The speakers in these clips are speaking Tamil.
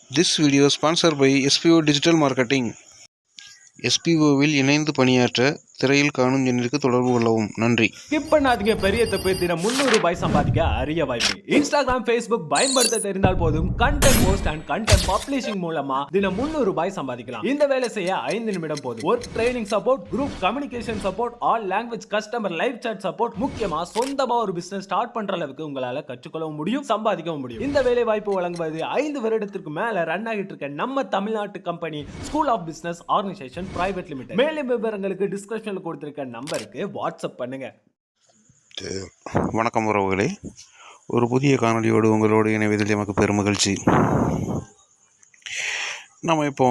This video is sponsored by SPO Digital Marketing. SPOவில் இணைந்து பணியாற்ற திரையில் காணும் எண்ணிற்கு தொடர்பு கொள்ளவும். நன்றி. ஸ்கிப் பண்ணாதீங்க, பெரிய தப்பு. தினம் ₹300 சம்பாதிக்க அரிய வாய்ப்பு. இன்ஸ்டாகிராம், ஃபேஸ்புக் பயன்படுத்த தெரிந்தால் போதும். Content post and content publishing மூலமா தினம் ₹300 சம்பாதிக்கலாம். இந்த வேலை செய்ய 5 நிமிடம் போதும். Work training support, group communication support, all language customer live chat support, முக்கியமா சொந்தமா ஒரு பிசினஸ் ஸ்டார்ட் பண்ற அளவுக்கு உங்களால கற்றுக்கொள்ளவும் முடியும், சம்பாதிக்கவும் முடியும். இந்த வேலை வாய்ப்பு வழங்குவது 5 வருடத்திற்கு மேல ரன் ஆகிட்டு இருக்க நம்ம தமிழ்நாட்டு company school of business organisation private limited. மேலும் விவரங்களுக்கு டிஸ்கிரிப்ஷன்ல கொடுத்திருக்க நம்பருக்கு வாட்ஸ்அப் பண்ணுங்க. வணக்கம் உறவுகளே, ஒரு புதிய காணொலியோடு உங்களோடு இணைவதில் எமக்கு பெருமகிழ்ச்சி. நம்ம இப்போ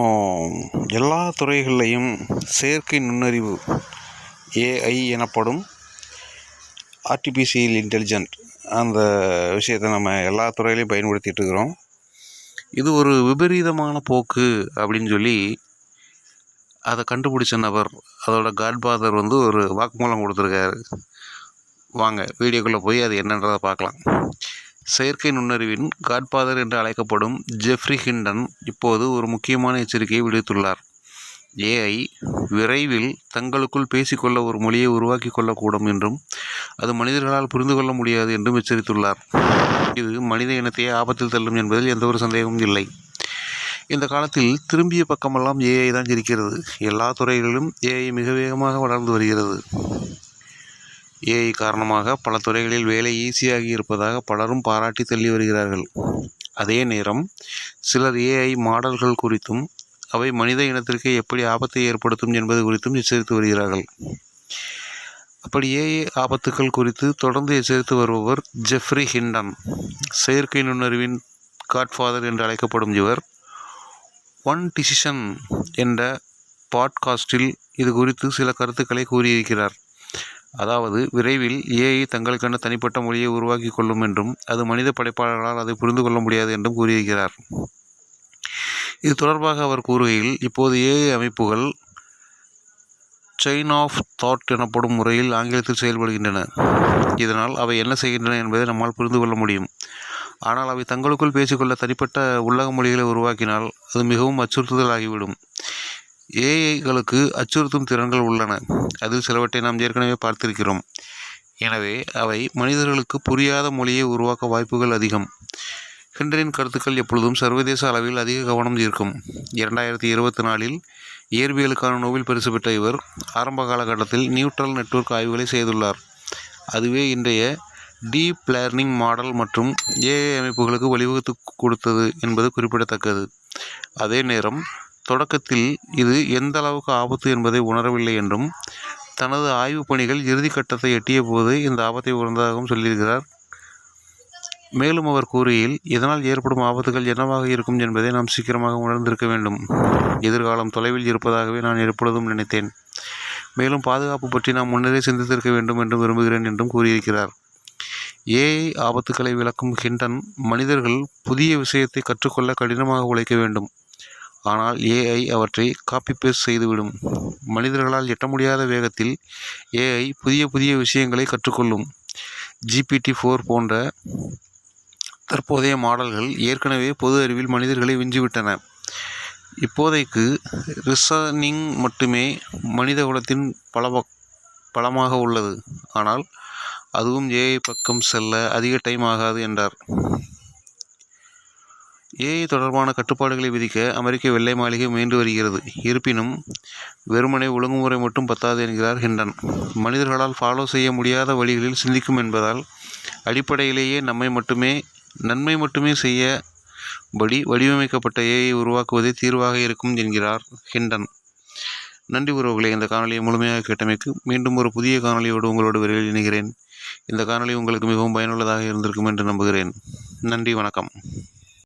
எல்லா துறைகள்லையும் செயற்கை நுண்ணறிவு ஏஐ எனப்படும் ஆர்டிஃபிஷியல் இன்டெலிஜென்ட் அந்த விஷயத்தை நம்ம எல்லா துறையிலையும் பயன்படுத்திகிட்டு இருக்கிறோம். இது ஒரு விபரீதமான போக்கு அப்படின்னு சொல்லி அதை கண்டுபிடிச்ச நபர், அதோட காட்ஃபாதர் ஒரு வாக்குமூலம் கொடுத்துருக்காரு. வாங்க வீடியோக்குள்ளே போய் அது என்னன்றதை பார்க்கலாம். செயற்கை நுண்ணறிவின் காட்ஃபாதர் என்று அழைக்கப்படும் ஜெஃப்ரி ஹிண்டன் இப்போது ஒரு முக்கியமான எச்சரிக்கையை விடுத்துள்ளார். ஏஐ விரைவில் தங்களுக்குள் பேசிக்கொள்ள ஒரு மொழியை உருவாக்கி கொள்ளக்கூடும் என்றும் அது மனிதர்களால் புரிந்து கொள்ள முடியாது என்றும் எச்சரித்துள்ளார். இது மனித இனத்தையே ஆபத்தில் தள்ளும் என்பதில் எந்த ஒரு சந்தேகமும் இல்லை. இந்த காலத்தில் திரும்பிய பக்கமெல்லாம் ஏஐ தான் இருக்கிறது. எல்லா துறைகளிலும் ஏஐ மிக வேகமாக வளர்ந்து வருகிறது. ஏஐ காரணமாக பல துறைகளில் வேலை ஈஸியாகி இருப்பதாக பலரும் பாராட்டி தள்ளி வருகிறார்கள். அதே நேரம் சிலர் ஏஐ மாடல்கள் குறித்தும் அவை மனித இனத்திற்கு எப்படி ஆபத்தை ஏற்படுத்தும் என்பது குறித்தும் எச்சரித்து வருகிறார்கள். அப்படி ஏஐ ஆபத்துக்கள் குறித்து தொடர்ந்து எச்சரித்து வருபவர் ஜெஃப்ரி ஹிண்டன். செயற்கை நுண்ணறிவின் காட்ஃபாதர் என்று அழைக்கப்படும் இவர் ஒன் டிசிஷன் என்ற பாட்காஸ்டில் இது குறித்து சில கருத்துக்களை கூறியிருக்கிறார். அதாவது, விரைவில் ஏஐ தங்களுக்கான தனிப்பட்ட மொழியை உருவாக்கி கொள்ளும் என்றும் அது மனித படைப்பாளர்களால் அதை புரிந்து கொள்ள முடியாது என்றும் கூறியிருக்கிறார். இது தொடர்பாக அவர் கூறுகையில், இப்போது ஏஐ அமைப்புகள் செயின் ஆஃப் தாட் எனப்படும் முறையில் ஆங்கிலத்தில் செயல்படுகின்றன. இதனால் அவை என்ன செய்கின்றன என்பதை நம்மால் புரிந்து கொள்ள முடியும். ஆனால் அவை தங்களுக்குள் பேசிக்கொள்ள தனிப்பட்ட உள்ளக மொழிகளை உருவாக்கினால் அது மிகவும் அச்சுறுத்துதல் ஆகிவிடும். ஏஐகளுக்கு அச்சுறுத்தும் திறன்கள் உள்ளன. அதில் சிலவற்றை நாம் ஏற்கனவே பார்த்திருக்கிறோம். எனவே அவை மனிதர்களுக்கு புரியாத மொழியை உருவாக்க வாய்ப்புகள் அதிகம். ஹிண்டனின் கருத்துக்கள் எப்பொழுதும் சர்வதேச அளவில் அதிக கவனம் ஈர்க்கும். 2024 இயற்பியலுக்கான நோபல் பரிசு பெற்ற இவர் ஆரம்ப காலகட்டத்தில் நியூட்ரல் நெட்வொர்க் ஆய்வுகளை செய்துள்ளார். அதுவே இன்றைய டீப் லேர்னிங் மாடல் மற்றும் ஏஐ அமைப்புகளுக்கு வழிவகுத்து கொடுத்தது என்பது குறிப்பிடத்தக்கது. அதே நேரம் தொடக்கத்தில் இது எந்த அளவுக்கு ஆபத்து என்பதை உணரவில்லை என்றும் தனது ஆய்வு பணிகள் இறுதி கட்டத்தை எட்டிய போது இந்த ஆபத்தை உணர்ந்ததாகவும் சொல்லியிருக்கிறார். மேலும் அவர் கூறுகையில், இதனால் ஏற்படும் ஆபத்துகள் என்னவாக இருக்கும் என்பதை நாம் சீக்கிரமாக உணர்ந்திருக்க வேண்டும். எதிர்காலம் தொலைவில் இருப்பதாகவே நான் எப்பொழுதும் நினைத்தேன். மேலும் பாதுகாப்பு பற்றி நாம் முன்னரே சிந்தித்திருக்க வேண்டும் என்று விரும்புகிறேன் என்றும் கூறியிருக்கிறார். ஏஐ ஆபத்துக்களை விளக்கும் ஹிண்டன், மனிதர்கள் புதிய விஷயத்தை கற்றுக்கொள்ள கடினமாக உழைக்க வேண்டும். ஆனால் ஏஐ அவற்றை காப்பி பேஸ்ட் செய்துவிடும். மனிதர்களால் எட்ட முடியாத வேகத்தில் ஏஐ புதிய புதிய விஷயங்களை கற்றுக்கொள்ளும். GPT-4 போன்ற தற்போதைய மாடல்கள் ஏற்கனவே பொது அறிவில் மனிதர்களை விஞ்சிவிட்டன. இப்போதைக்கு ரிசனிங் மட்டுமே மனித குலத்தின் பலமாக உள்ளது. ஆனால் அதுவும் ஏஐ பக்கம் செல்ல அதிக டைம் ஆகாது என்றார். ஏஐ தொடர்பான கட்டுப்பாடுகளை விதிக்க அமெரிக்க வெள்ளை மாளிகை முயன்று வருகிறது. இருப்பினும் வெறுமனே ஒழுங்குமுறை மட்டும் பத்தாது என்கிறார் ஹிண்டன். மனிதர்களால் ஃபாலோ செய்ய முடியாத வழிகளில் சிந்திக்கும் என்பதால் அடிப்படையிலேயே நன்மை மட்டுமே செய்யபடி வடிவமைக்கப்பட்ட ஏஐ உருவாக்குவதே தீர்வாக இருக்கும் என்கிறார் ஹிண்டன். நன்றி உறவுகளை, இந்த காணொலியை முழுமையாக கேட்டமைக்கு. மீண்டும் ஒரு புதிய காணொலியோடு உங்களோடு விரைவில் இணைகிறேன். இந்த காணொலி உங்களுக்கு மிகவும் பயனுள்ளதாக இருந்திருக்கும் என்று நம்புகிறேன். நன்றி, வணக்கம்.